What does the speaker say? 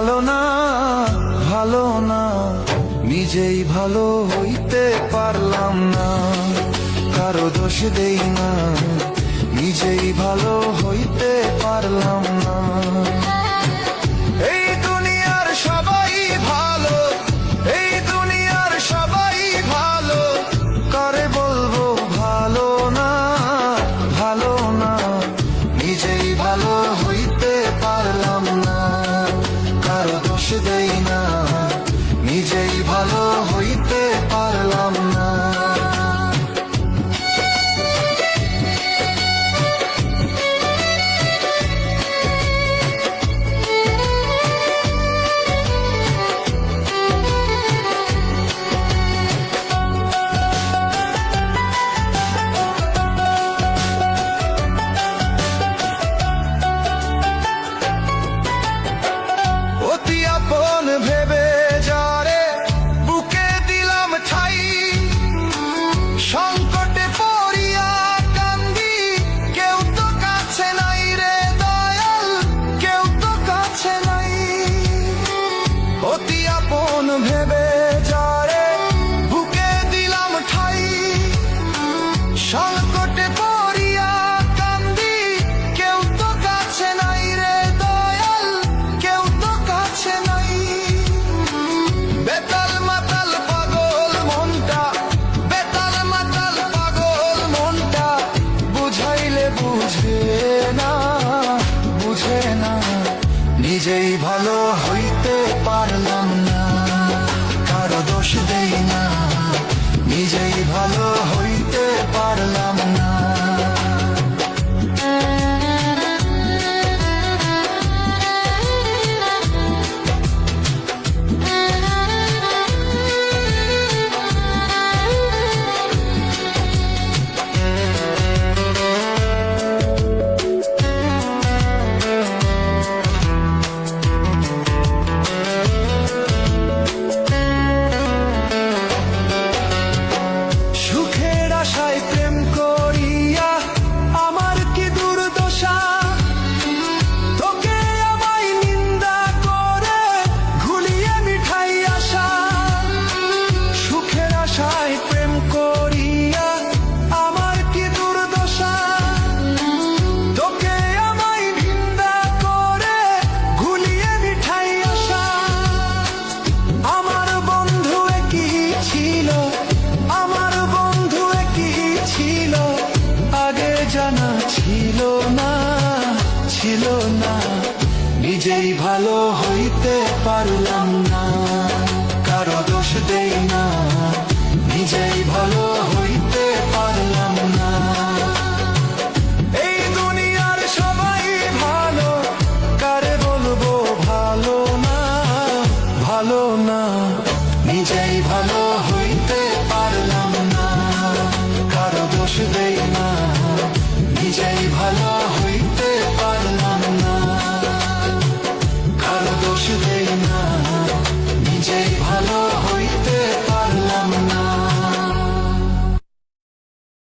ভালো না, ভালো না, নিজেই ভালো হইতে পারলাম না। কারো দোষ দেই না, নিজেই ভালো হইতে পারলাম না। এই দুনিয়ার সবাই ভালো, এই দুনিয়ার সবাই ভালো, কারে বলবো ভালো না, ভালো না, নিজেই ভালো হইতে পারলাম না। কারো দোষ দেই না, নিজেই ভালো হইতে পারলাম না। অতি আপন ভেবে যারে বুকে দিলাম ঠাই, সংকটে পড়িয়া কান্দি, কেউ তো কাছে নাই রে দয়াল, কেউ তো কাছে নাই। অতি আপন ভেবে যারে বুকে দিলাম ঠাই, সংকটে পড়িয়া কান্দি, কেউ তো কাছে নাই রে দয়াল, কেউ তো কাছে নাই। বেতাল মাতাল পাগল মনটা, বেতাল মাতাল পাগল মনটা, বুঝাইলে বুঝে না, বুঝে না, নিজেই ভালো হইতে পারলাম না। কারো দোষ দেই না, নিজেই ভালো হইতে পারলাম না। সুখের আশায় প্রেম করিয়া আমার কি দুর্দশা, তোকে আমায় নিন্দা করে ঘুলিয়ে মিঠাই আসা। সুখের আশায় প্রেম করিয়া আমার কি দুর্দশা, তোকে আমায় নিন্দা করে ঘুলিয়ে মিঠাই আসা। আমার বন্ধু একই ছিল, আমার বন্ধু একই ছিল, আগে জানা ছিল না, ছিল না, নিজেই ভালো হইতে পারলাম